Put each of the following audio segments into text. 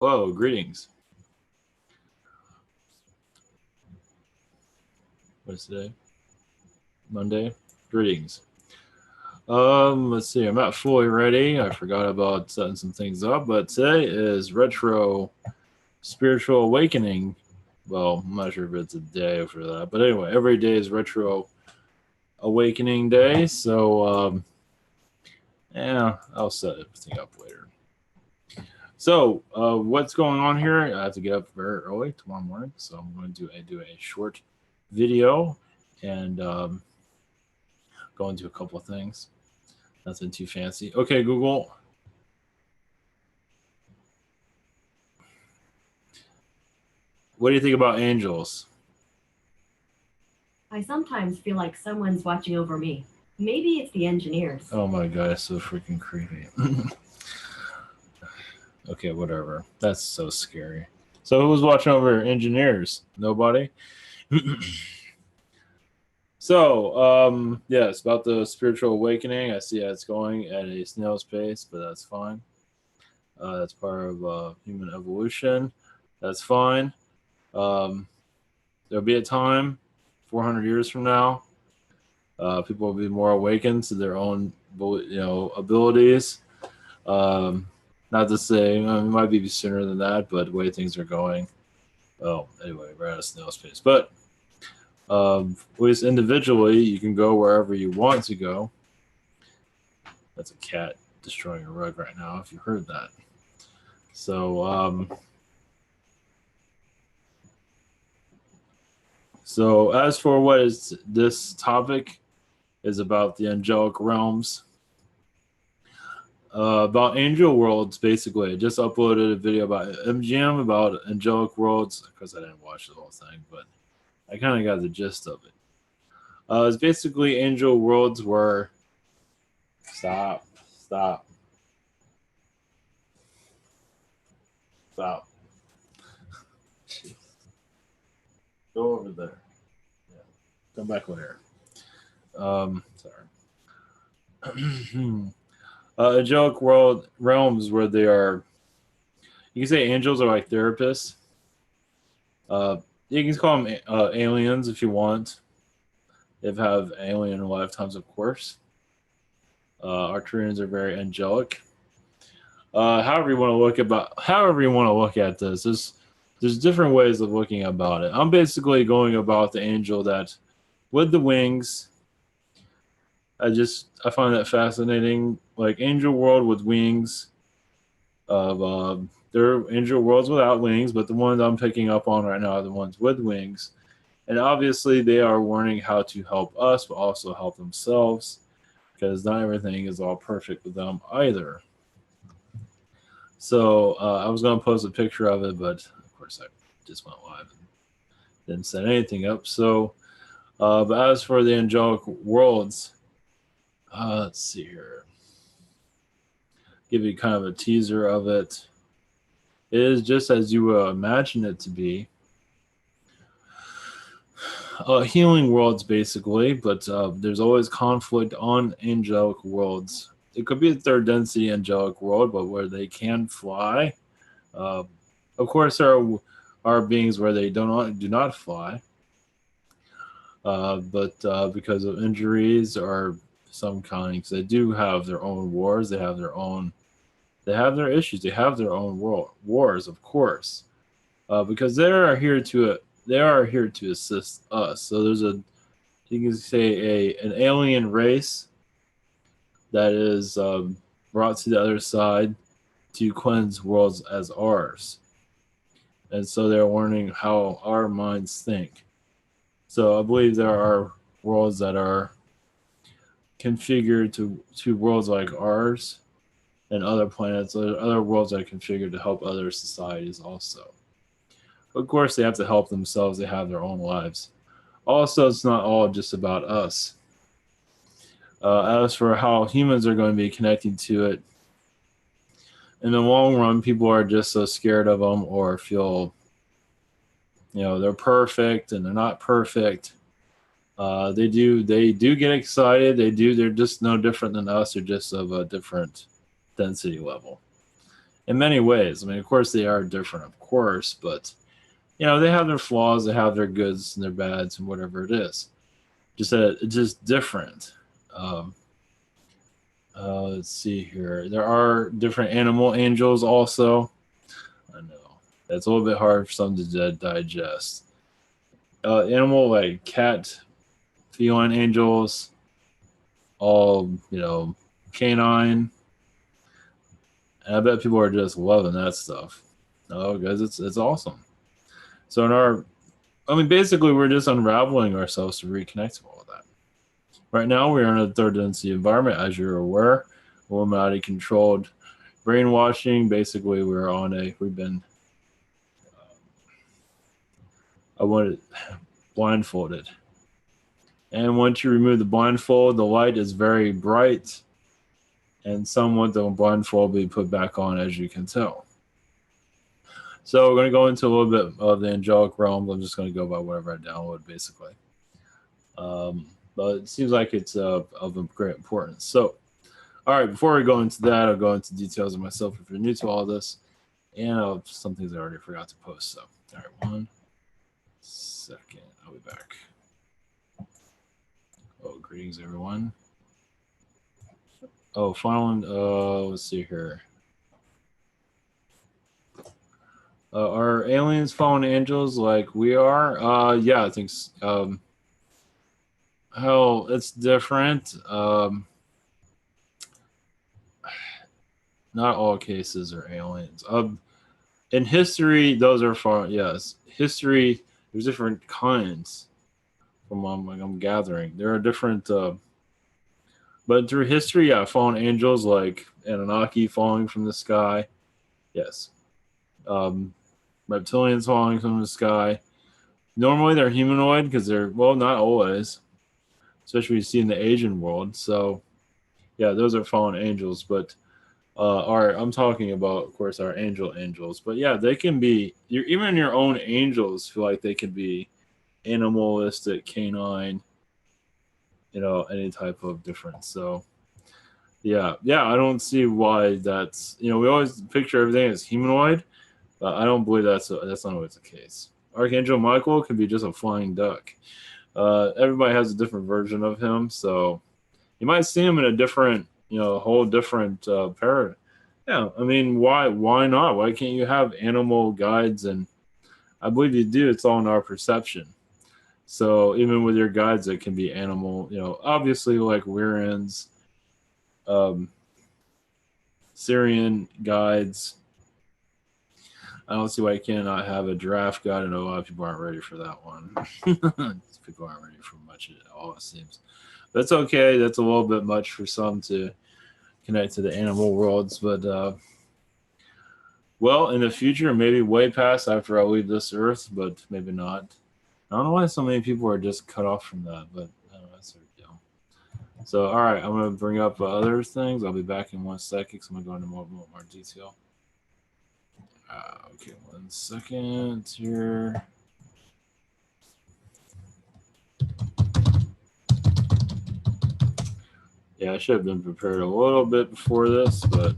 Whoa, greetings. What's today? Monday. Greetings. Let's see. I'm not fully ready. I forgot about setting some things up, but today is Retro Spiritual Awakening. Well, I'm not sure if it's a day for that, but anyway, every day is Retro Awakening Day. So, yeah, I'll set everything up later. So, what's going on here? I have to get up very early tomorrow morning, so I'm going to do a short video and go into a couple of things. Nothing too fancy. Okay, Google. What do you think about angels? I sometimes feel like someone's watching over me. Maybe it's the engineers. Oh my god, it's so freaking creepy. Okay, whatever. That's so scary. So who's watching over engineers? Nobody? So, yes, about the spiritual awakening. I see it's going at a snail's pace, but that's fine. That's part of human evolution. That's fine. There'll be a time, 400 years from now, people will be more awakened to their own, abilities. Not to say it might be sooner than that, but the way things are going. Oh, anyway, we're at a snail's pace. But at least individually, you can go wherever you want to go. That's a cat destroying a rug right now, if you heard that. So as for what is this topic is about the angelic realms, about angel worlds. Basically, I just uploaded a video about MGM about angelic worlds because I didn't watch the whole thing, but I kind of got the gist of it. It's basically angel worlds where stop. Go over there. Yeah. Come back later. Sorry. Angelic realms where they are. You can say angels are like therapists. You can call them aliens if you want. They have alien lifetimes, of course. Arcturians are very angelic. However you want to look at this, there's different ways of looking about it. I'm basically going about the angel that with the wings. I find that fascinating. Like angel world with wings. There are angel worlds without wings, but the ones I'm picking up on right now are the ones with wings. And obviously, they are learning how to help us, but also help themselves, because not everything is all perfect with them either. So I was going to post a picture of it, but of course I just went live and didn't set anything up. So, but as for the angelic worlds, let's see here. Give you kind of a teaser of it. It is just as you imagine it to be. Healing worlds, basically, but there's always conflict on angelic worlds. It could be a third density angelic world, but where they can fly. Of course, there are beings where they do not fly, but because of injuries or some kinds, they do have their own wars. They have their issues. They have their own wars, of course, because they are here to assist us. So you can say an alien race that is brought to the other side to cleanse worlds as ours. And so they're learning how our minds think. So I believe there are worlds that are configured to worlds like ours, and other planets, other worlds that are configured to help other societies also. Of course, they have to help themselves. They have their own lives. Also, it's not all just about us. As for how humans are going to be connecting to it, in the long run, people are just so scared of them or feel, they're perfect and they're not perfect. They do get excited. They're just no different than us. They're just of a different density level. in many ways. I mean, of course, they are different, of course, but they have their flaws, they have their goods and their bads, and whatever it is. Just that it's just different. Um, let's see here. There are different animal angels also. I know that's a little bit hard for some to digest. Animal like cat, feline angels, all canine. And I bet people are just loving that stuff. Oh, guys, it's awesome. So in our, I mean, basically, we're just unraveling ourselves to reconnect with all of that. Right now, we're in a third density environment, as you're aware. Illuminati controlled brainwashing. Basically, we've been, I wanted blindfolded. And once you remove the blindfold, the light is very bright, and somewhat the blindfold will be put back on, as you can tell. So we're going to go into a little bit of the angelic realm. I'm just going to go by whatever I download, basically. But it seems like it's of great importance. So, all right, before we go into that, I'll go into details of myself if you're new to all this, and some things I already forgot to post. So, all right, 1 second. I'll be back. Oh, greetings, everyone. Oh, final. Let's see here. Are aliens fallen angels like we are? Yeah, I think. Hell, it's different. Not all cases are aliens. In history, those are far. Yes, history. There's different kinds. From like I'm gathering, there are different. But through history, yeah, fallen angels like Anunnaki falling from the sky. Yes. Um, Reptilians falling from the sky. Normally, they're humanoid because they're not always, especially you see in the Asian world. So, yeah, those are fallen angels. But I'm talking about, of course, our angels. But yeah, they can be. Even your own angels feel like they can be animalistic, canine. Any type of difference. So yeah, I don't see why that's. We always picture everything as humanoid, but I don't believe that's not always the case. Archangel Michael could be just a flying duck. Everybody has a different version of him, so you might see him in a different, a whole different paradigm. Yeah, I mean, why not? Why can't you have animal guides? And I believe you do. It's all in our perception. So even with your guides, it can be animal. Obviously like Wierans, um, Syrian guides. I don't see why you cannot have a draft guide. I know a lot of people aren't ready for that one. People aren't ready for much at all, it seems. That's okay. That's a little bit much for some to connect to the animal worlds. But, well, in the future, maybe way past after I leave this earth, but maybe not. I don't know why so many people are just cut off from that, but I don't know, that's their deal. So, all right, I'm going to bring up other things. I'll be back in 1 second because I'm going to go into more detail. Okay, 1 second here. Yeah, I should have been prepared a little bit before this, but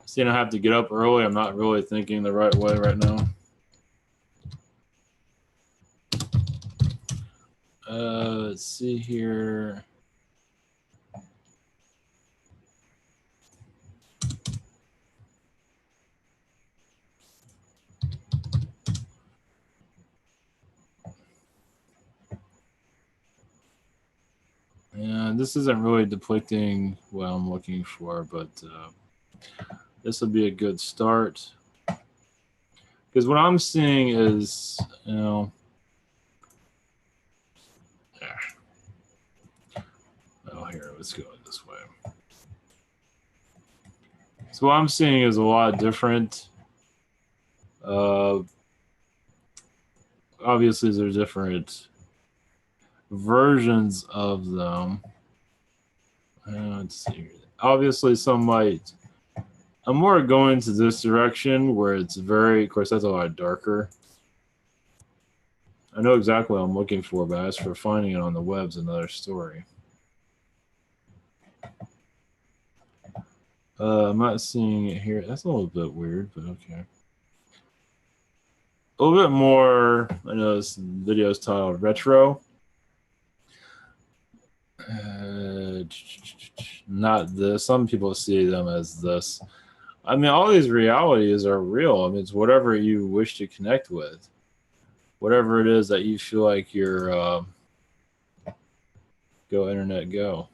seeing I have to get up early, I'm not really thinking the right way right now. Let's see here. Yeah, this isn't really depicting what I'm looking for, but this would be a good start. Because what I'm seeing is, oh, here, let's go this way. So what I'm seeing is a lot different. Obviously, there's different versions of them. Let's see. Obviously, some might. I'm more going to this direction where it's very, of course, that's a lot darker. I know exactly what I'm looking for, but as for finding it on the web's another story. I'm not seeing it here. That's a little bit weird, but okay. A little bit more. I know this video is titled Retro. Uh, Not this. Some people see them as this. I mean, all these realities are real. I mean, it's whatever you wish to connect with, whatever it is that you feel like you're. Go internet, go.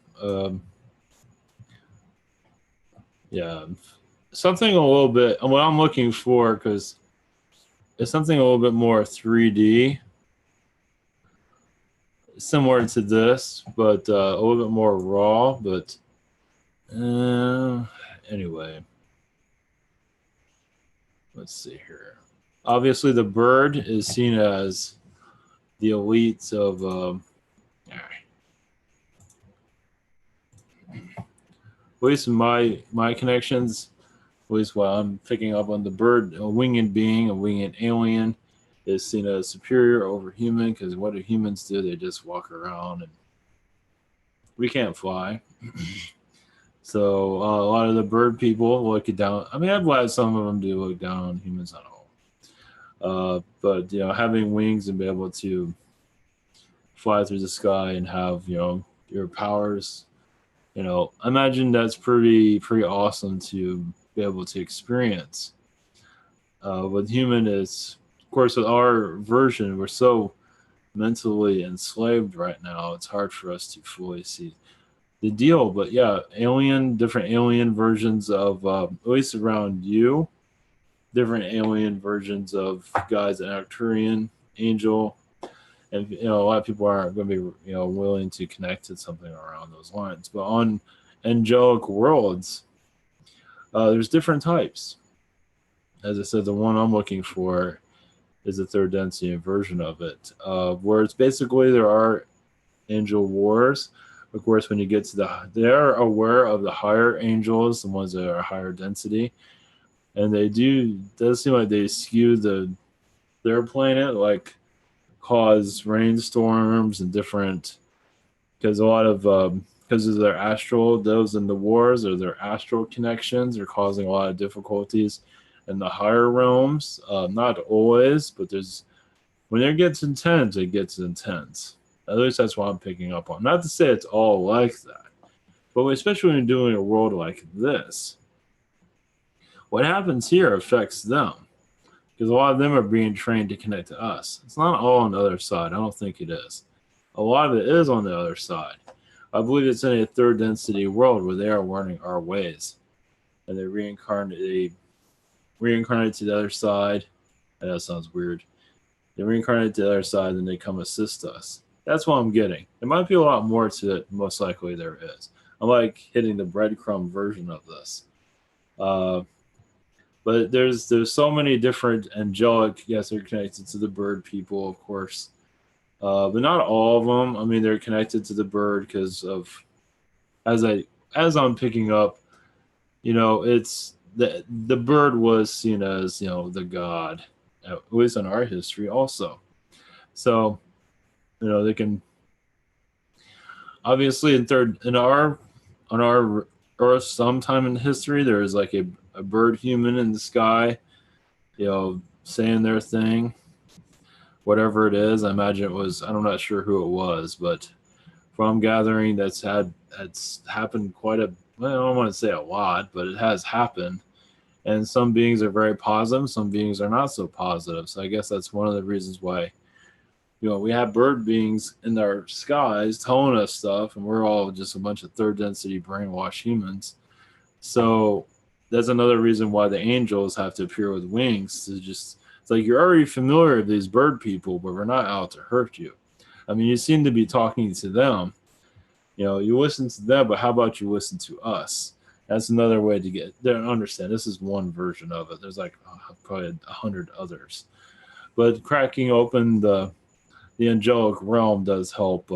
Yeah, something a little bit. What I'm looking for, because it's something a little bit more 3D, similar to this, but a little bit more raw. But uh, anyway, let's see here. Obviously, the bird is seen as the elites of. At least in my connections, at least while I'm picking up on the bird, a winged being, a winged alien, is seen as superior over human because what do humans do? They just walk around and we can't fly. So a lot of the bird people look it down. I mean, I'm glad some of them do look down on humans at all. But having wings and be able to fly through the sky and have your powers, I imagine that's pretty awesome to be able to experience. With human is, of course, with our version, we're so mentally enslaved right now. It's hard for us to fully see the deal. But yeah, different alien versions of at least around you, different alien versions of guys an Arcturian, Angel, and a lot of people aren't going to be willing to connect to something around those lines. But on angelic worlds, there's different types. As I said, the one I'm looking for is the third density version of it, where it's basically there are angel wars. Of course, when you get to they're aware of the higher angels, the ones that are higher density, and does seem like they skew their planet, like cause rainstorms and different, because a lot of because of their astral, those in the wars or their astral connections are causing a lot of difficulties in the higher realms. Not always, but there's when it gets intense, it gets intense. At least that's what I'm picking up on. Not to say it's all like that, but especially when you're doing a world like this, what happens here affects them because a lot of them are being trained to connect to us. It's not all on the other side. I don't think it is. A lot of it is on the other side. I believe it's in a third density world where they are learning our ways, and they reincarnate to the other side. And that sounds weird. They reincarnate to the other side, and they come assist us. That's what I'm getting. There might be a lot more to it. Most likely there is. I'm like hitting the breadcrumb version of this. Uh, but there's so many different angelic. Yes, they're connected to the bird people, of course, but not all of them. I mean, they're connected to the bird because of as I as I'm picking up. It's the bird was seen as the god, at least in our history also. So they can obviously in our on our Earth sometime in history there is like a bird human in the sky, saying their thing, whatever it is. I imagine it was. I'm not sure who it was, but from gathering that's happened quite a. Well, I don't want to say a lot, but it has happened. And some beings are very positive, some beings are not so positive. So I guess that's one of the reasons why we have bird beings in our skies telling us stuff, and we're all just a bunch of third density brainwashed humans. So that's another reason why the angels have to appear with wings to just it's like you're already familiar with these bird people, but we're not out to hurt you. I mean, you seem to be talking to them. You listen to them, but how about you listen to us? That's another way to get there. Understand this is one version of it. There's like probably 100 others, but cracking open the angelic realm does help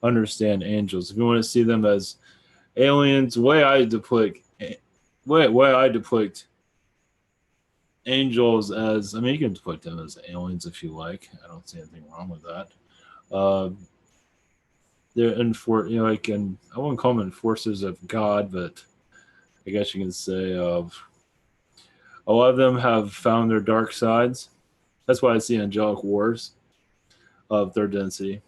understand angels. If you want to see them as aliens, way I depict angels as. I mean, you can depict them as aliens if you like. I don't see anything wrong with that. Uh, they're like, and I wouldn't call them enforcers of God, but I guess you can say, of a lot of them have found their dark sides. That's why I see angelic wars of third density.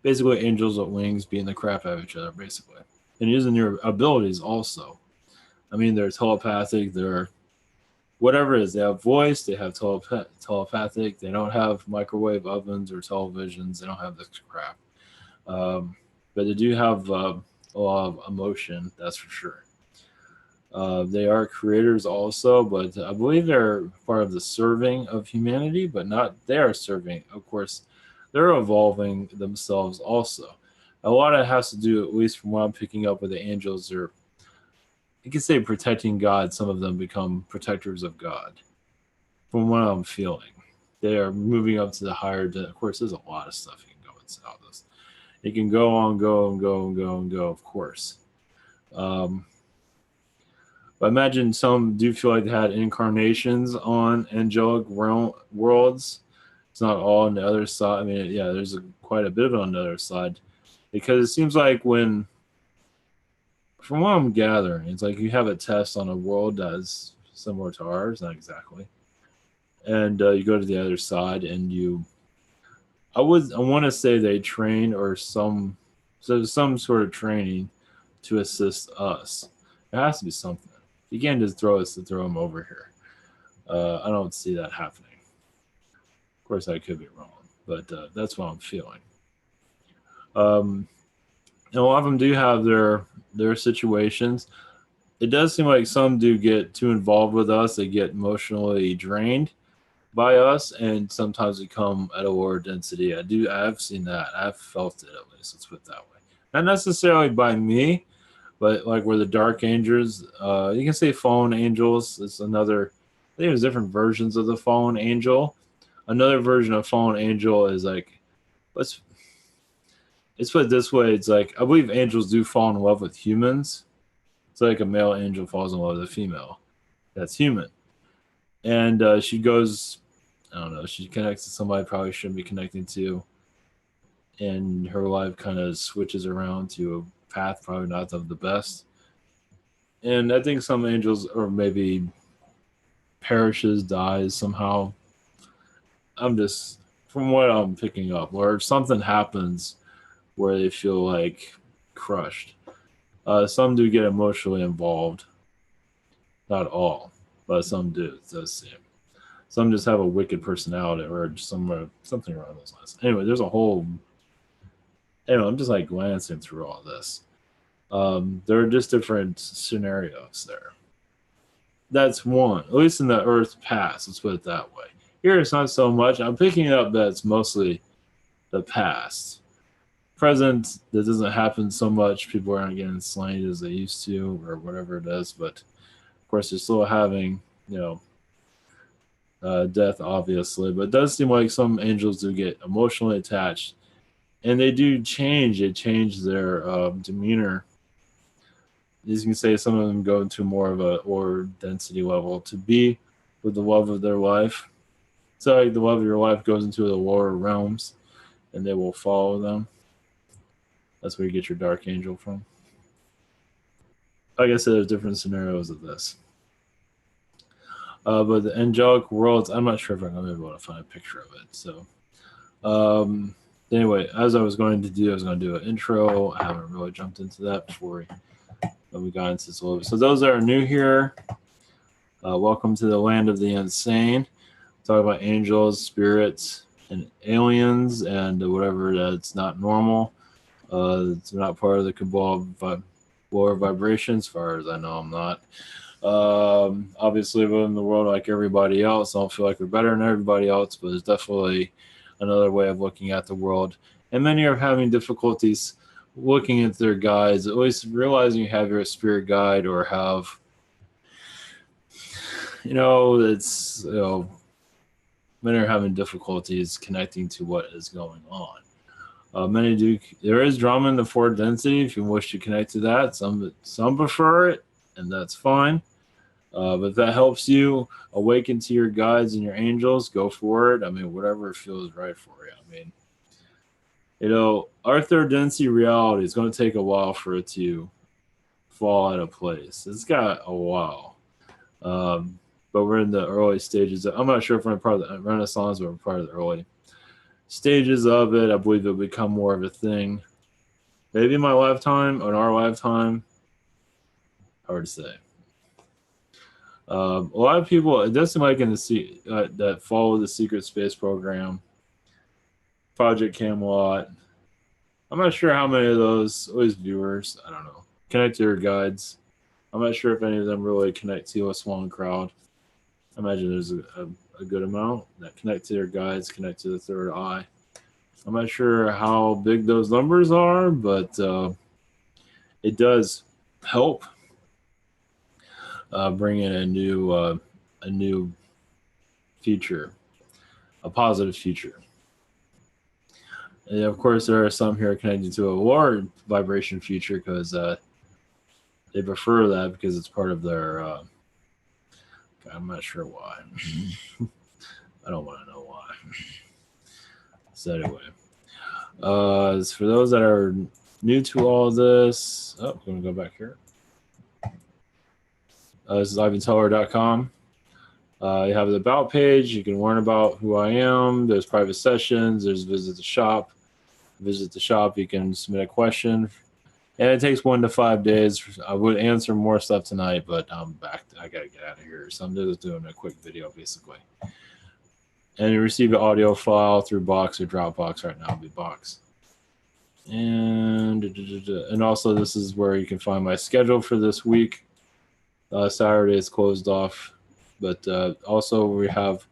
Basically, angels with wings beating the crap out of each other, basically, and using your abilities also. I mean, they're telepathic. They're whatever it is. They have voice. They have telepathic. They don't have microwave ovens or televisions. They don't have this crap. Um, but they do have a lot of emotion. That's for sure. They are creators also, but I believe they're part of the serving of humanity, but not they are serving. Of course, they're evolving themselves also. A lot of it has to do, at least from what I'm picking up with the angels, they're, you can say, protecting God. Some of them become protectors of God, from what I'm feeling. They are moving up to the higher. Of course, there's a lot of stuff you can go into all this. It can go on, go and go and go and go. Of course. Um, But imagine some do feel like they had incarnations on angelic worlds. It's not all on the other side. I mean, yeah, there's quite a bit of it on the other side, because it seems like when, from what I'm gathering, it's like you have a test on a world that's similar to ours, not exactly, and you go to the other side, and I want to say they train or some sort of training to assist us. There has to be something. You can't just throw us to throw them over here. I don't see that happening. Of course, I could be wrong, but that's what I'm feeling. Um, and a lot of them do have their situations. It does seem like some do get too involved with us. They get emotionally drained by us, and sometimes we come at a lower density. I've seen that. I've felt it, at least. Let's put it that way. Not necessarily by me, but like where the dark angels, you can say fallen angels. It's another. I think there's different versions of the fallen angel. Another version of fallen angel is like, let's let's put it this way. It's like, I believe angels do fall in love with humans. It's like a male angel falls in love with a female that's human, and she goes, I don't know, she connects to somebody probably shouldn't be connecting to, and her life kind of switches around to a path probably not of the best. And I think some angels, or maybe perishes, dies somehow. I'm just, from what I'm picking up, or something happens where they feel like crushed. Some do get emotionally involved, not all, but some do. It does seem. Some just have a wicked personality, or just something around those lines. Anyway, there's a whole. Anyway, I'm just like glancing through all this. There are just different scenarios there. That's one, at least in the Earth past. Let's put it that way. Here, it's not so much. I'm picking up that it's mostly the past. Present, that doesn't happen so much. People aren't getting slain as they used to, or whatever it is. But of course, they're still having, death, obviously. But it does seem like some angels do get emotionally attached, and they do change. They change their demeanor. As you can say, some of them go into more of a or density level to be with the love of their life. So like the love of your life goes into the lower realms, and they will follow them. That's where you get your dark angel from. Like I said, there's different scenarios of this. But the angelic worlds, I'm not sure if I'm going to be able to find a picture of it. So, um, anyway, as I was going to do, I was going to do an intro. I haven't really jumped into that before we got into this a little bit. So, those that are new here, welcome to the land of the insane. Talk about angels, spirits, and aliens, and whatever that's not normal. It's not part of the cabal lower vibration, as far as I know. I'm not. Obviously, we're in the world like everybody else. I don't feel like we're better than everybody else, but it's definitely another way of looking at the world. And many are having difficulties looking at their guides, at least realizing you have your spirit guide, or have, it's, many are having difficulties connecting to what is going on. Many do. There is drama in the fourth density. If you wish to connect to that, some prefer it, and that's fine. But if that helps you awaken to your guides and your angels, go for it. I mean, whatever feels right for you. I mean, our third density reality is going to take a while for it to fall out of place. It's got a while. Um, but we're in the early stages. I'm not sure if we're in part of the Renaissance, but we're part of the early stages of it. I believe it'll become more of a thing. Maybe in my lifetime, in our lifetime. Hard to say. A lot of people, it does seem like in the that follow the secret space program, Project Camelot. I'm not sure how many of those viewers, I don't know, connect to your guides. I'm not sure if any of them really connect to a Swan crowd. I imagine there's a good amount that connect to their guides, connect to the third eye. I'm not sure how big those numbers are, but it does help bring in a new future, a positive future. And of course, there are some here connected to a lower vibration future because they prefer that because it's part of their. I'm not sure why. I don't want to know why. So anyway, as for those that are new to all this, I'm going to go back here. This is ivanteller.com. You have the About page. You can learn about who I am. There's private sessions. There's visit the shop. Visit the shop. You can submit a question. And it takes 1 to 5 days. I would answer more stuff tonight, but I'm back. I got to get out of here. So I'm just doing a quick video, basically. And you receive an audio file through Box or Dropbox. Right now, it'll be Box. And also, this is where you can find my schedule for this week. Saturday is closed off. But also, we have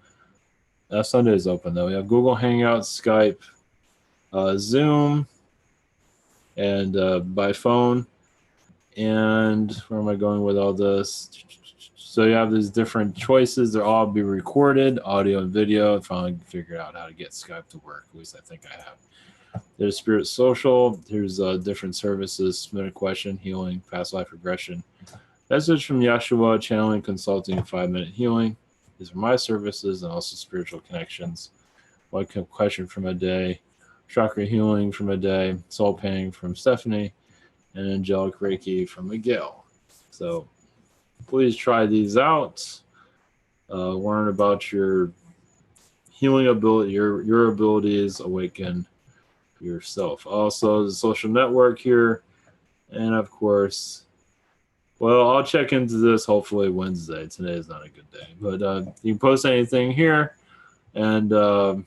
Sunday is open, though. We have Google Hangouts, Skype, Zoom, and by phone. And where am I going with all this? So you have these different choices. They'll all be recorded, audio and video. I finally figured out how to get Skype to work. At least I think I have. There's Spirit Social. Here's different services, submit a question, healing, past life regression. Message from Yeshua, channeling, consulting, 5-minute healing. These are my services and also spiritual connections. One question from a day, chakra healing from a day, soul painting from Stephanie, and Angelic Reiki from Miguel. So please try these out. Learn about your healing ability, your abilities, awaken yourself. Also, the social network here, and of course, well, I'll check into this hopefully Wednesday. Today is not a good day, but you can post anything here, and I'll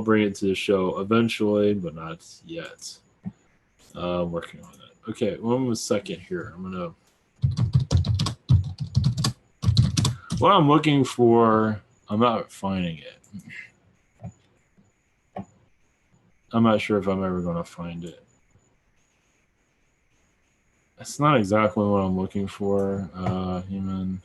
bring it to the show eventually, but not yet. Working on it. Okay, 1 second here. What I'm looking for, I'm not finding it. I'm not sure if I'm ever going to find it. It's not exactly what I'm looking for. Human.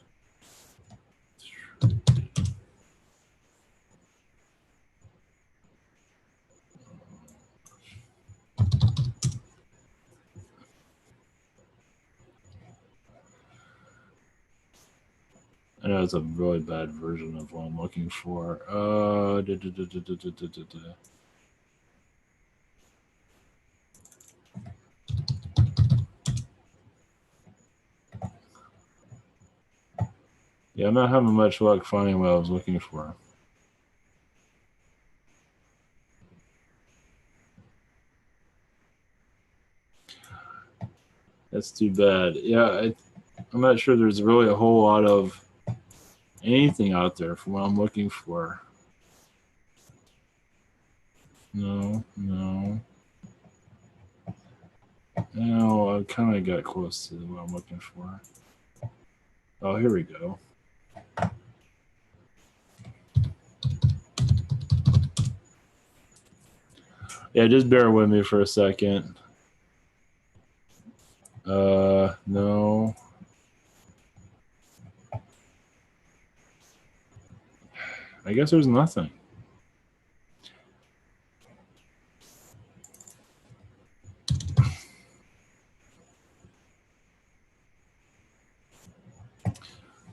I know it's a really bad version of what I'm looking for. Yeah, I'm not having much luck finding what I was looking for. That's too bad. Yeah, I'm not sure there's really a whole lot of anything out there for what I'm looking for. No. No, I kind of got close to what I'm looking for. Oh, here we go. Yeah, just bear with me for a second. No. I guess there's nothing.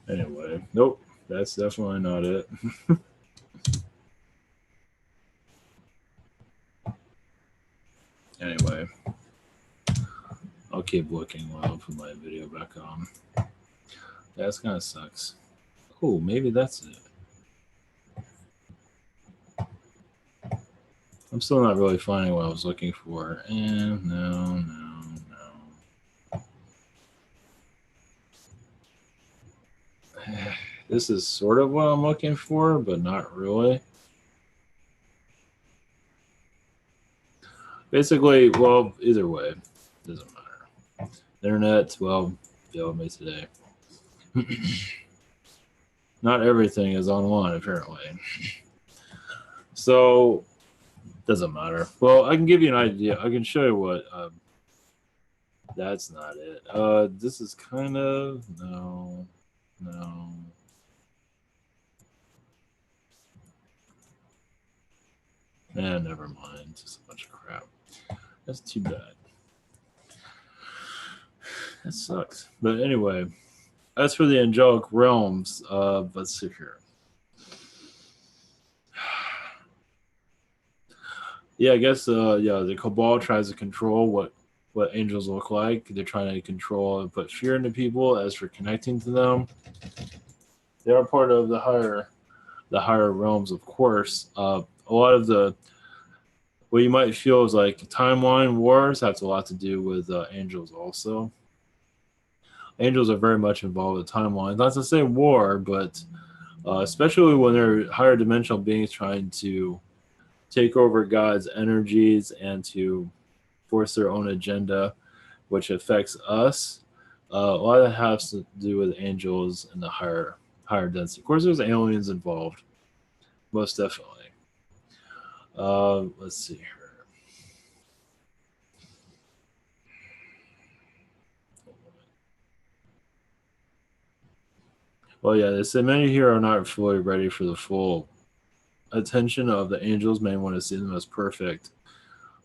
Anyway, nope, that's definitely not it. Anyway, I'll keep looking while I put my video back on. That's kind of sucks. Oh, maybe that's it. I'm still not really finding what I was looking for. And no. This is sort of what I'm looking for, but not really. Basically, well, either way, doesn't matter. Internet, well, failed me today. Not everything is online, apparently. So, doesn't matter. Well, I can give you an idea. I can show you what. That's not it. This is kind of no. Never mind. Just a bunch of crap. That's too bad. That sucks. But anyway, as for the angelic realms, let's see here. Yeah, I guess the cabal tries to control what angels look like. They're trying to control and put fear into people. As for connecting to them, they are part of the higher realms, of course. A lot of the what you might feel is like timeline wars has a lot to do with angels also. Angels are very much involved with timelines. Not to say war, but especially when they're higher dimensional beings trying to take over God's energies and to force their own agenda, which affects us. A lot of that has to do with angels and the higher density. Of course, there's aliens involved, most definitely. Let's see here. Well, yeah, they say many here are not fully ready for the full attention of the angels. Many want to see them as perfect,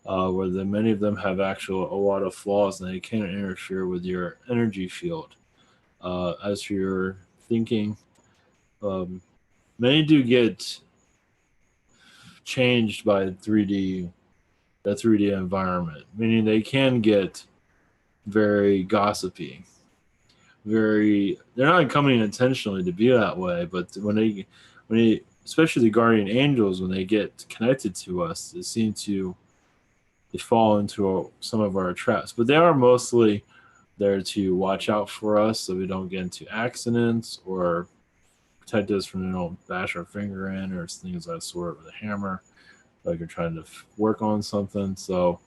where many of them have a lot of flaws and they can't interfere with your energy field. As for your thinking, um, many do get changed by the 3D environment, meaning they can get very gossipy. They're not coming intentionally to be that way, but especially the guardian angels, when they get connected to us, they fall into some of our traps. But they are mostly there to watch out for us so we don't get into accidents or protect us from bash our finger in or things of that sort with a hammer, like you're trying to work on something. So,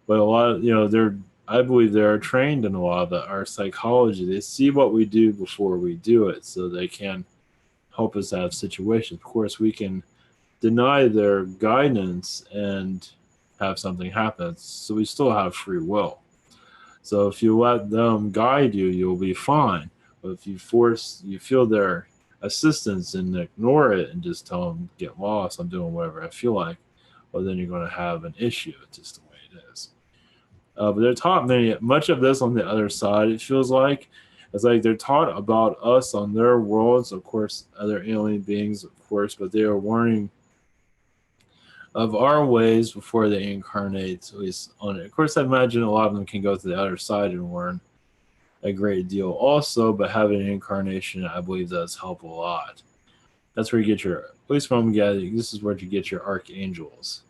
but a lot of they're I believe they are trained in a lot of our psychology. They see what we do before we do it, so they can help us out of situations. Of course, we can deny their guidance and have something happen. So we still have free will. So if you let them guide you, you'll be fine. But if you feel their assistance and ignore it and just tell them, get lost, I'm doing whatever I feel like, well, then you're going to have an issue. It's just the way it is. But they're taught much of this on the other side, it feels like. It's like they're taught about us on their worlds, of course, other alien beings, of course, but they are warning of our ways before they incarnate, at least on it. Of course, I imagine a lot of them can go to the other side and learn a great deal also, but having an incarnation, I believe, does help a lot. That's where you get at least from gathering, this is where you get your archangels.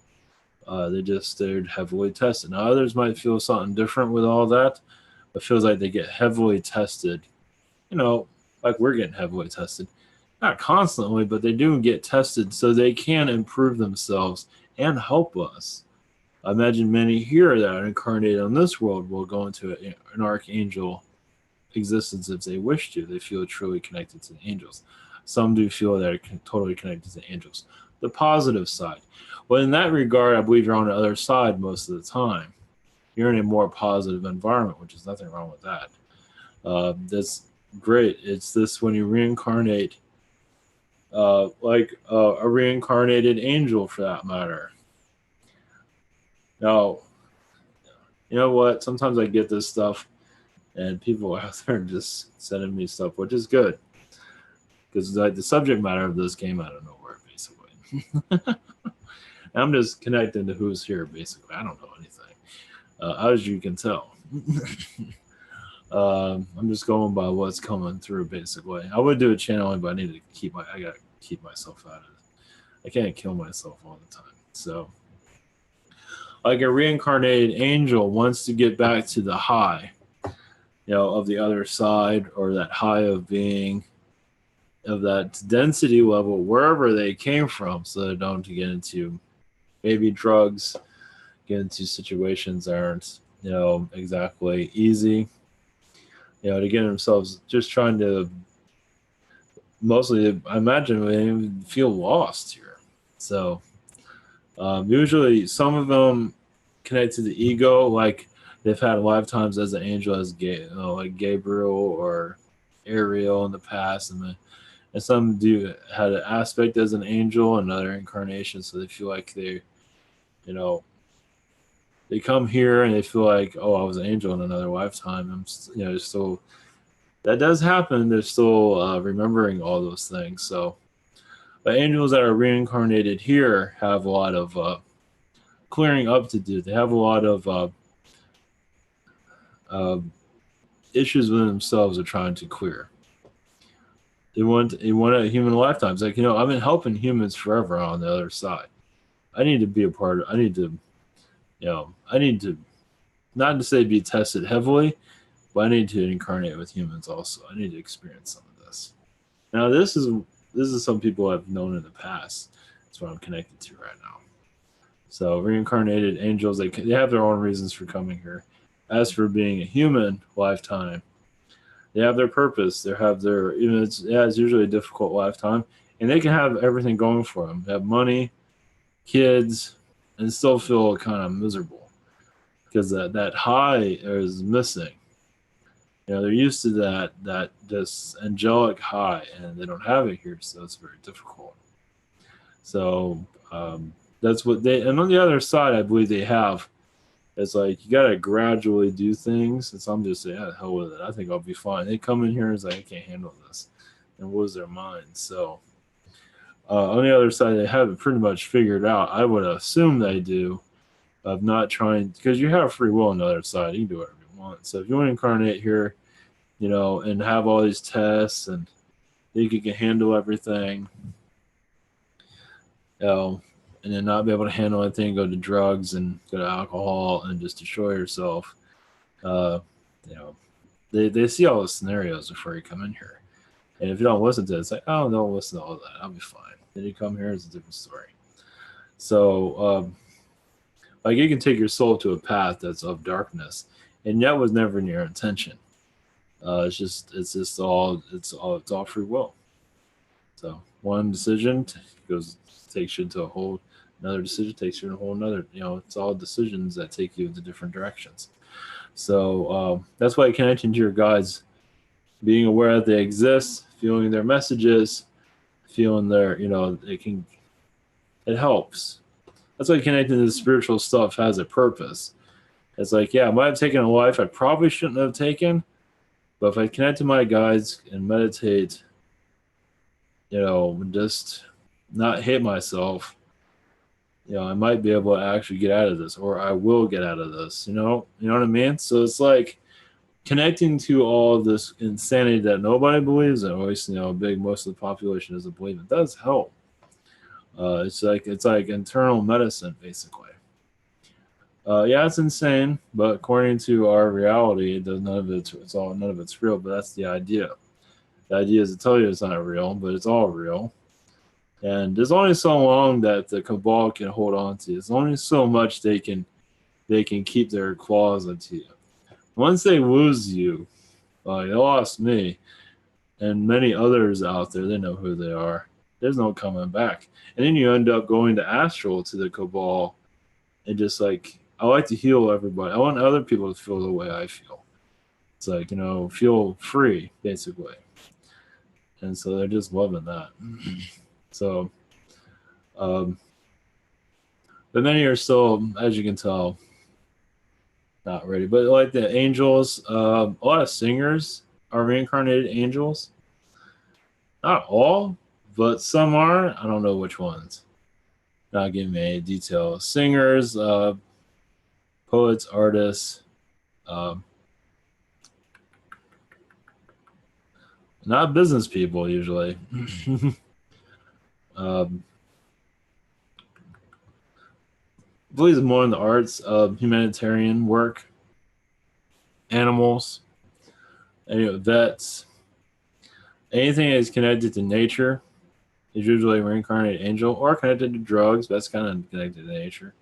They're heavily tested. Now, others might feel something different with all that, but feels like they get heavily tested, like we're getting heavily tested. Not constantly, but they do get tested so they can improve themselves and help us. I imagine many here that are incarnated on this world will go into an archangel existence if they wish to. They feel truly connected to the angels. Some do feel they're totally connected to the angels. The positive side. Well, in that regard, I believe you're on the other side most of the time. You're in a more positive environment, which is nothing wrong with that. That's great. It's this when you reincarnate, like a reincarnated angel for that matter. Now, you know what? Sometimes I get this stuff, and people out there just sending me stuff, which is good because like the subject matter of this came out of nowhere, basically. I'm just connecting to who's here, basically. I don't know anything, as you can tell. I'm just going by what's coming through, basically. I would do a channeling, but I gotta keep myself out of it. I can't kill myself all the time. So, like a reincarnated angel wants to get back to the high, of the other side, or that high of being, of that density level, wherever they came from, so they don't get into maybe drugs, get into situations that aren't, exactly easy, to get themselves just trying to, mostly, I imagine, they feel lost here. So, usually, some of them connect to the ego, like they've had lifetimes as an angel, like Gabriel or Ariel in the past, and some do had an aspect as an angel and other incarnations, so they feel like you know, they come here and they feel like, oh, I was an angel in another lifetime. Still that does happen. They're still remembering all those things. So, but angels that are reincarnated here have a lot of clearing up to do. They have a lot of uh, issues within themselves they're trying to clear. They want a human lifetime. It's like, I've been helping humans forever on the other side. I need to be a part of. I need to not to say be tested heavily, but I need to incarnate with humans also. I need to experience some of this. Now, this is some people I've known in the past. That's what I'm connected to right now. So reincarnated angels, they have their own reasons for coming here. As for being a human lifetime, they have their purpose. They have their, it's usually a difficult lifetime, and they can have everything going for them. They have money, kids, and still feel kind of miserable because that high is missing. They're used to that this angelic high, and they don't have it here, so it's very difficult. So that's what they. And on the other side, I believe they have. It's like you gotta gradually do things. And some just say, "Yeah, hell with it. I think I'll be fine." They come in here and it's like, "I can't handle this," and lose their mind. So on the other side, they have it pretty much figured out. I would assume they do, of not trying, because you have free will on the other side. You can do whatever you want. So if you want to incarnate here, and have all these tests and think you can handle everything, you know, and then not be able to handle anything, go to drugs and go to alcohol and just destroy yourself. Uh, you know, they see all the scenarios before you come in here. And if you don't listen to it, it's like, oh, don't listen to all that. I'll be fine. Then you come here, it's a different story. So, like, you can take your soul to a path that's of darkness, and that was never in your intention. It's all free will. So one decision takes you into a whole another decision takes you in a whole another. It's all decisions that take you into different directions. So that's why connecting to your guides, being aware that they exist, feeling their messages, feeling it helps. That's why connecting to the spiritual stuff has a purpose. It's like, yeah, I might have taken a life I probably shouldn't have taken, but if I connect to my guides and meditate, just not hit myself, I might be able to actually get out of this, or I will get out of this. You know what I mean? So it's like connecting to all this insanity that nobody believes in, or at least big most of the population doesn't believe in. It does help. It's like internal medicine, basically. Yeah, it's insane, but according to our reality, it does none of it's real. But that's the idea. The idea is to tell you it's not real, but it's all real. And there's only so long that the cabal can hold on to. There's only so much they can keep their claws into you. Once they lose you, like they lost me and many others out there, they know who they are. There's no coming back. And then you end up going to astral to the cabal, and just like, I like to heal everybody. I want other people to feel the way I feel. It's like, feel free, basically. And so they're just loving that. So, um, but many are still, as you can tell, not ready. But like the angels, a lot of singers are reincarnated angels. Not all, but some are. I don't know which ones. Not giving me any details. Singers, poets, artists, Um, Not business people usually. um, I believe it's more in the arts, humanitarian work, animals, vets, anything that is connected to nature is usually a reincarnated angel, or connected to drugs. That's kind of connected to nature.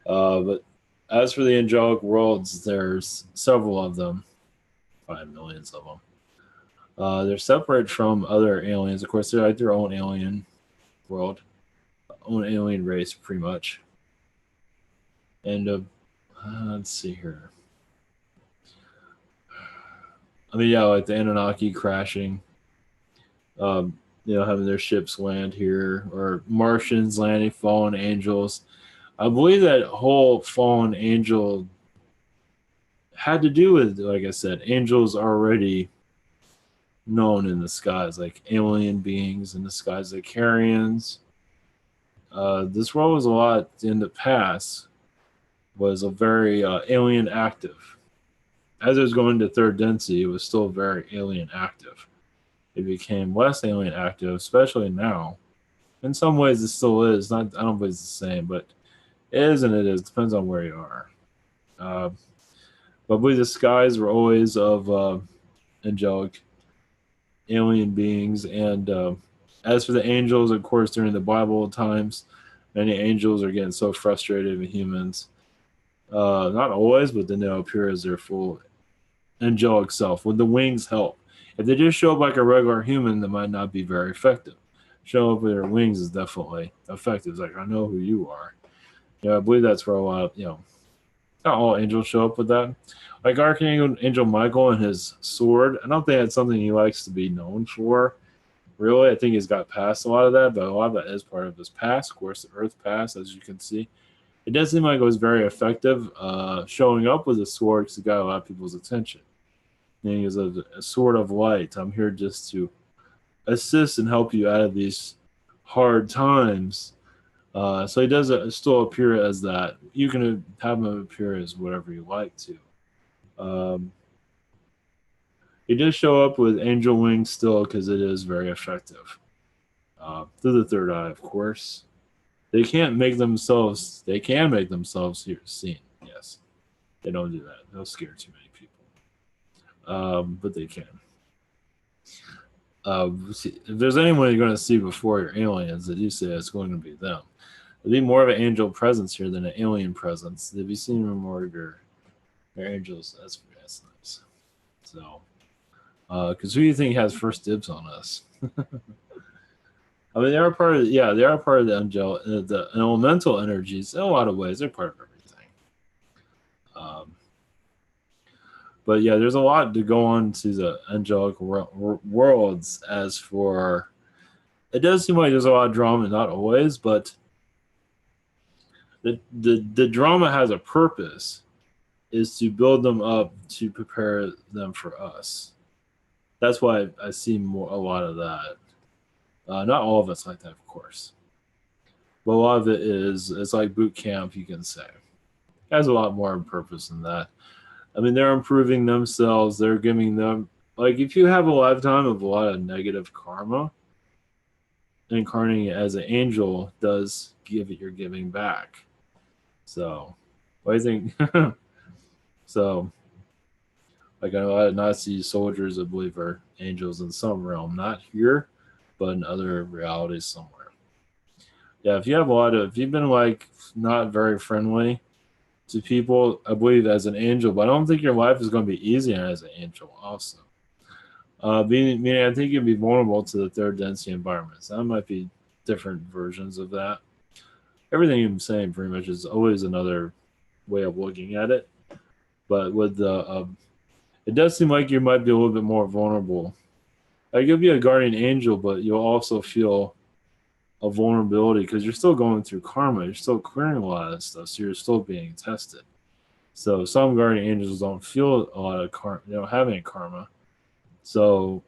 But as for the angelic worlds, there's several of them, 5 millions of them. They're separate from other aliens. Of course, they're like their own alien world, own alien race, pretty much. And let's see here. I mean, yeah, like the Anunnaki crashing, having their ships land here, or Martians landing, fallen angels. I believe that whole fallen angel had to do with, like I said, angels already known in the skies, like alien beings in the skies, like Carians. This world was a lot in the past, was a very alien active. As it was going to third density, it was still very alien active. It became less alien active, especially now. In some ways, it still is. Not, I don't believe it's the same, but it is and it is. It depends on where you are. Uh, but I believe the skies were always of angelic alien beings. And as for the angels, of course, during the Bible times, many angels are getting so frustrated with humans. Not always, but then they'll appear as their full angelic self with the wings help. If they just show up like a regular human, that might not be very effective. Show up with their wings is definitely effective. It's like, I know who you are. I believe that's where a lot of, not all angels show up with that. Like Archangel Angel Michael and his sword, I don't think that's something he likes to be known for. Really, I think he's got past a lot of that, but a lot of that is part of his past. Of course, the Earth past, as you can see. It does seem like it was very effective showing up with a sword because it got a lot of people's attention. And he is a sword of light. I'm here just to assist and help you out of these hard times. So he does still appear as that. You can have him appear as whatever you like to. Um, he does show up with angel wings still because it is very effective. Through the third eye, of course. They can't make themselves. They can make themselves here seen. Yes, they don't do that. They'll scare too many people. But they can. If there's anyone you're going to see before your aliens, that you say it's going to be them. There'd be more of an angel presence here than an alien presence. They'd be seeing more of your angels. That's nice. So, because who do you think has first dibs on us? I mean, they are part of they are part of the elemental energies in a lot of ways. They're part of everything. Um, but yeah, there's a lot to go on to the angelic worlds. As for, it does seem like there's a lot of drama, not always, but the drama has a purpose, is to build them up to prepare them for us. That's why I see a lot of that. Not all of it's like that, of course, but a lot of it is. It's like boot camp, you can say. It has a lot more purpose than that. I mean, they're improving themselves. They're giving them, like, if you have a lifetime of a lot of negative karma, incarnating as an angel does give it your giving back. So, what do you think? So, like, a lot of Nazi soldiers, I believe, are angels in some realm, not here, but in other realities somewhere. Yeah, if you've been like not very friendly to people, I believe as an angel, but I don't think your life is going to be easy as an angel. Also, meaning I think you'd be vulnerable to the third density environments. That might be different versions of that. Everything I'm saying pretty much is always another way of looking at it. But with it does seem like you might be a little bit more vulnerable. Like you'll be a guardian angel, but you'll also feel a vulnerability because you're still going through karma. You're still clearing a lot of stuff, so you're still being tested. So some guardian angels don't feel a lot of karma. They don't have any karma, so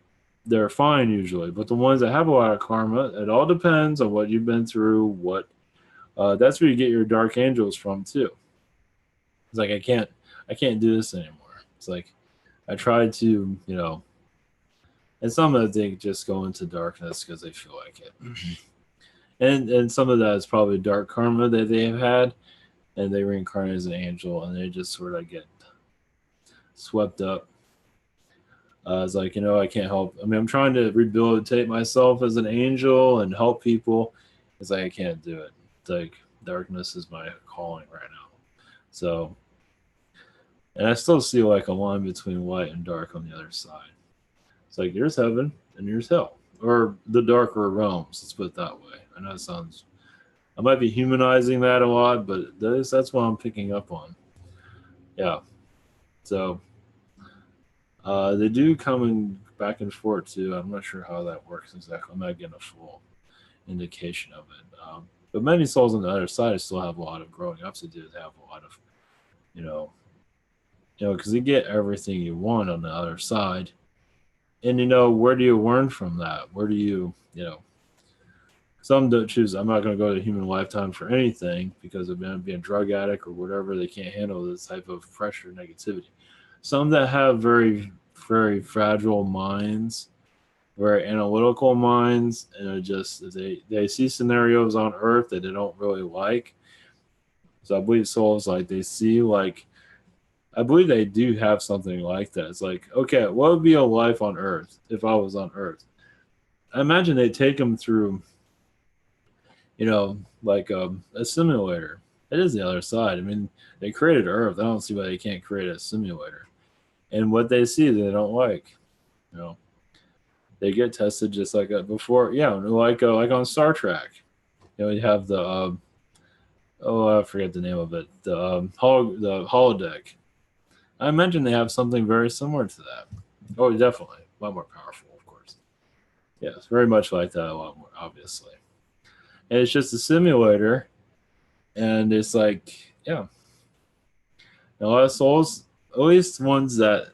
they're fine usually. But the ones that have a lot of karma, it all depends on what you've been through. What that's where you get your dark angels from too. It's like I can't do this anymore. It's like I tried to, and some of them think just go into darkness because they feel like it, and some of that is probably dark karma that they have had, and they reincarnate as an angel, and they just sort of get swept up. It's like, I can't help. I mean, I'm trying to rehabilitate myself as an angel and help people. It's like I can't do it. It's like darkness is my calling right now. So, and I still see like a line between light and dark on the other side. It's like here's heaven and here's hell, or the darker realms. Let's put it that way. I know it sounds. I might be humanizing that a lot, but that's what I'm picking up on. Yeah. So they do come in back and forth too. I'm not sure how that works exactly. I'm not getting a full indication of it. But many souls on the other side still have a lot of growing up to do. They have a lot of, you know, because you get everything you want on the other side, and where do you learn from that? Where do some don't choose. I'm not going to go to human lifetime for anything because of being a drug addict or whatever. They can't handle this type of pressure, negativity. Some that have very, very fragile minds, very analytical minds, and just they see scenarios on Earth that they don't really like. So I believe souls like they see like I believe they do have something like that. It's like, okay, what would be a life on Earth if I was on Earth? I imagine they take them through, like a simulator. It is the other side. I mean, they created Earth. I don't see why they can't create a simulator. And what they see, they don't like. You know, they get tested just like before. Yeah, like on Star Trek. You have the I forget the name of it. The holodeck. I imagine they have something very similar to that. Oh, definitely, a lot more powerful, of course. Yes, very much like that. A lot more, obviously. And it's just a simulator, and it's like, yeah, a lot of souls, at least ones that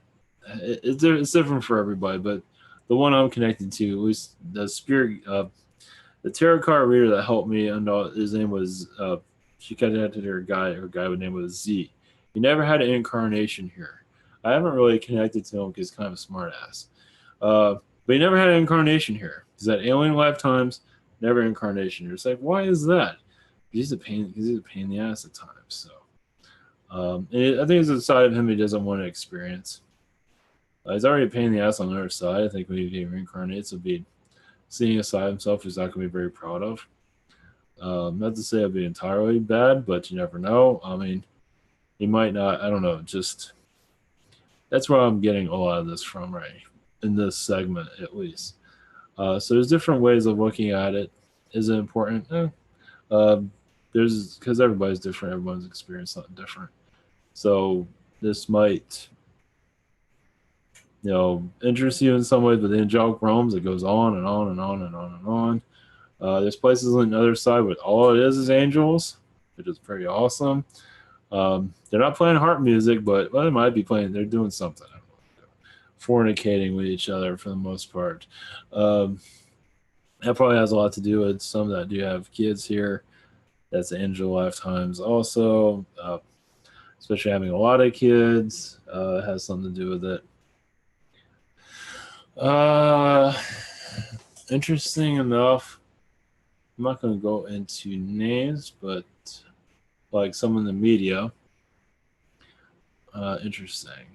it's different for everybody, but the one I'm connected to, at least the spirit, the tarot card reader that helped me, and his name was, she connected her guy with name was Z. He never had an incarnation here. I haven't really connected to him because he's kind of a smart ass. But he never had an incarnation here. He's had alien lifetimes, never incarnation here. It's like, why is that? He's a pain in the ass at times. So I think it's a side of him he doesn't want to experience. He's already a pain in the ass on the other side. I think when he reincarnates, it'll be seeing a side of himself he's not going to be very proud of. Not to say it'll be entirely bad, but you never know. I mean, he might not. I don't know. Just that's where I'm getting a lot of this from, right? In this segment, at least. So there's different ways of looking at it. Is it important? There's because everybody's different. Everyone's experienced something different. So this might, interest you in some ways, but the angelic realms, it goes on and on and on and on and on. There's places on the other side where all it is angels, which is pretty awesome. They're not playing harp music, but they might be playing. They're doing something. I don't know, fornicating with each other for the most part. Um, that probably has a lot to do with some that do have kids here. That's angel lifetimes also, especially having a lot of kids has something to do with it. Uh, Interesting enough, I'm not going to go into names, but like some in the media, interesting.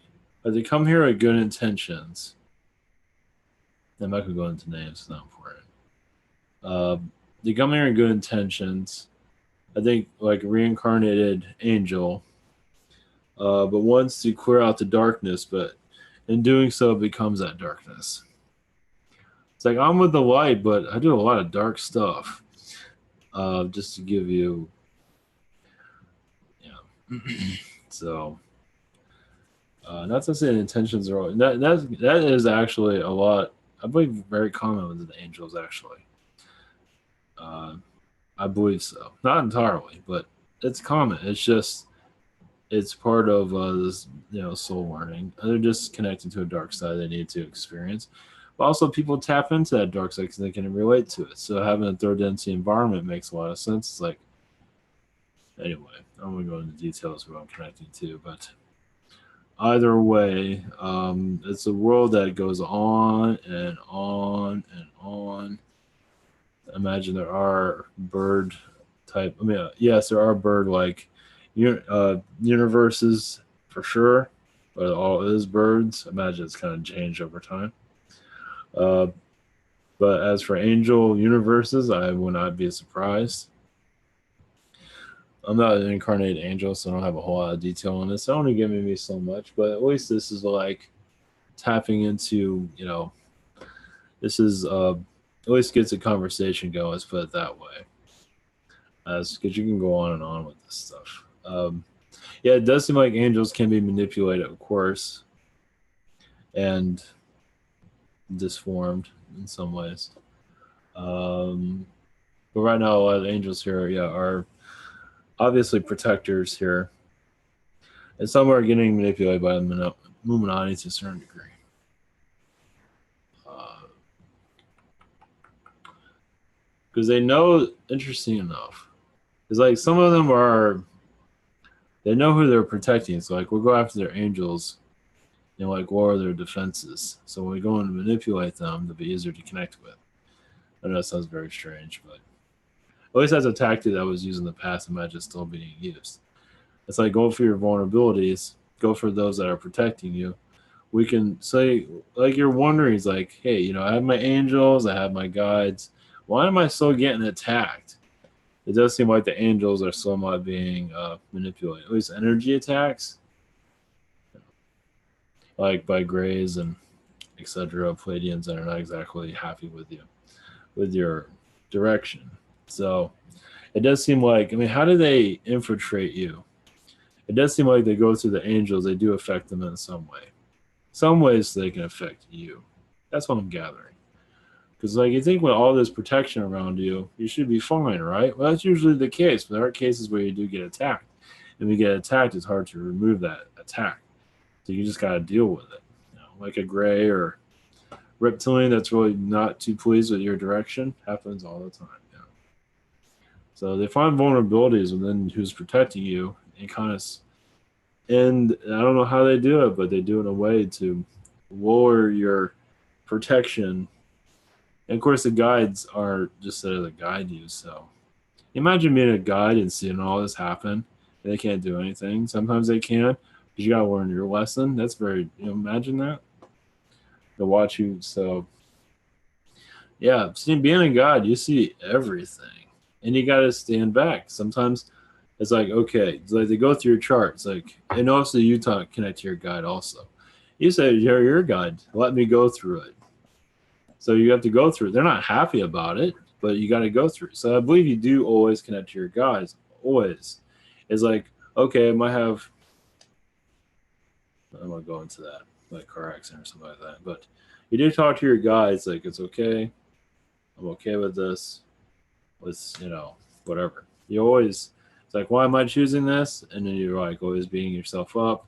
But they come here with good intentions. I'm not going to go into names, it's not important. Uh, they come here with good intentions. I think like a reincarnated angel, but wants to clear out the darkness, but in doing so, it becomes that darkness. It's like I'm with the light, but I do a lot of dark stuff. Just to give you, yeah. So, not to say the intentions are all, that is actually a lot. I believe very common with the angels. Actually, uh, I believe so. Not entirely, but it's common. It's just it's part of this, soul learning. They're just connected to a dark side they need to experience. But also, people tap into that dark side because they can relate to it. So having a third density environment makes a lot of sense. It's like, anyway, I'm going to go into details of what I'm connecting to, but either way, it's a world that goes on and on and on. Imagine there are bird type. I mean, yes, there are bird like universes for sure, but it all is birds. Imagine it's kind of changed over time. Uh, but as for angel universes, I would not be surprised. I'm not an incarnate angel, so I don't have a whole lot of detail on this. It's only giving me so much, but at least this is like tapping into, this is at least gets a conversation going. Let's put it that way, as because you can go on and on with this stuff. Yeah, it does seem like angels can be manipulated, of course, and disformed in some ways. Um, but right now, a lot of angels here, yeah, are obviously protectors here, and some are getting manipulated by the Illuminati to a certain degree. Because they know, interesting enough, it's like some of them are, they know who they're protecting. So like we'll go after their angels and like what are their defenses. So when we go and manipulate them, they'll be easier to connect with. I know that sounds very strange, but at least that's a tactic that was used in the past. Imagine still being used. It's like go for your vulnerabilities, go for those that are protecting you. We can say, like you're wondering, it's like, hey, I have my angels, I have my guides. Why am I still getting attacked? It does seem like the angels are somewhat being manipulated. At least energy attacks, like by Greys and etc. Palladians that are not exactly happy with you, with your direction. So it does seem like, I mean, how do they infiltrate you? It does seem like they go through the angels. They do affect them in some way. Some ways they can affect you. That's what I'm gathering. Because like you think with all this protection around you, you should be fine, right? Well, that's usually the case. But there are cases where you do get attacked. And when you get attacked, it's hard to remove that attack. So you just got to deal with it. Like a gray or reptilian that's really not too pleased with your direction happens all the time. So they find vulnerabilities within who's protecting you and kind of, and I don't know how they do it, but they do it in a way to lower your protection. And of course, the guides are just there to guide you. So imagine being a guide and seeing all this happen. And they can't do anything. Sometimes they can, but you gotta learn your lesson. That's very, imagine that. To watch you. So yeah, seeing being a guide, you see everything, and you gotta stand back. Sometimes it's like okay, it's like they go through your chart. It's like, and also you talk connect to your guide also. You say you're your guide. Let me go through it. So you have to go through it. They're not happy about it, but you got to go through it. So I believe you do always connect to your guides. Always. It's like, okay, I might have, I'm going to go into that, like car accident or something like that. But you do talk to your guides, like, it's okay. I'm okay with this. Let's, whatever. You always, it's like, why am I choosing this? And then you're like always beating yourself up.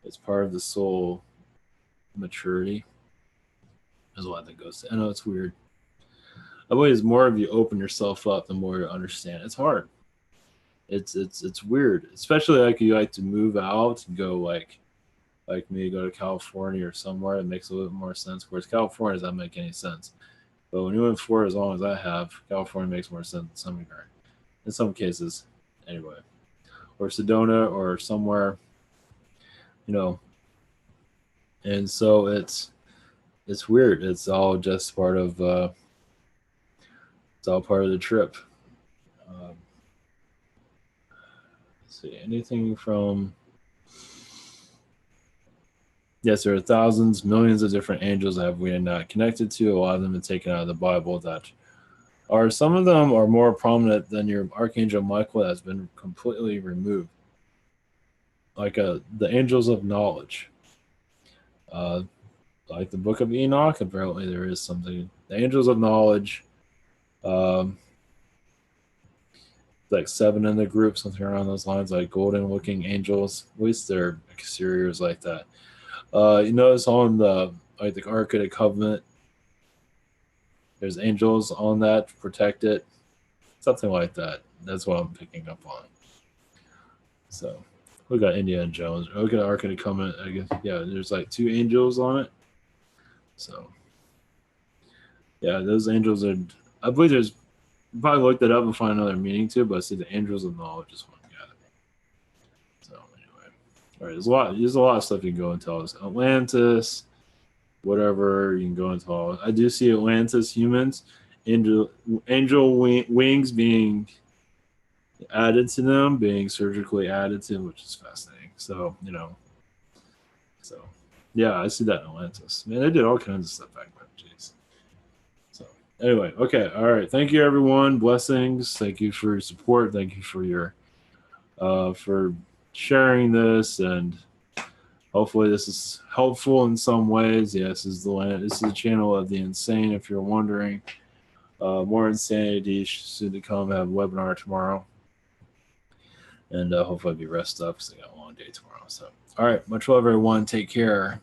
It's part of the soul maturity, is what that goes to. I know it's weird. I believe the more of you open yourself up, the more you understand. It's hard. It's weird, especially like you like to move out and go like me go to California or somewhere. It makes a little bit more sense. Whereas California doesn't make any sense. But when you live in Florida, as long as I have, California makes more sense in some regard. In some cases, anyway. Or Sedona or somewhere, you know. And so it's weird. It's all just part of it's all part of the trip. Um, let's see anything from, yes, there are thousands, millions of different angels that we are not connected to. A lot of them are taken out of the Bible that are, some of them are more prominent than your Archangel Michael that has been completely removed. Like the angels of knowledge. Uh, like the book of Enoch, apparently there is something. The angels of knowledge, um, like seven in the group, something around those lines, like golden looking angels. At least their exteriors like that. You notice on the like the Ark of the Covenant, there's angels on that to protect it, something like that. That's what I'm picking up on. So We got Indiana Jones. We got Ark of the Covenant. I guess yeah. There's like two angels on it. So yeah, those angels are. I believe there's. You probably look that up and find another meaning to it, but I see the angels of knowledge is one. Got it. So anyway, all right. There's a lot. There's a lot of stuff you can go into. Atlantis, whatever you can go into all. I do see Atlantis humans, angel wings being added to them, being surgically added to, which is fascinating. So so yeah, I see that in Atlantis. Man, they did all kinds of stuff back then. Jeez. So anyway, okay, all right. Thank you, everyone. Blessings. Thank you for your support. Thank you for sharing this, and hopefully this is helpful in some ways. Yes, this is the channel of the insane. If you're wondering, more insanity soon to come. I have a webinar tomorrow, and hopefully I'll be rest up because I got a long day tomorrow. So, all right, much love, everyone. Take care.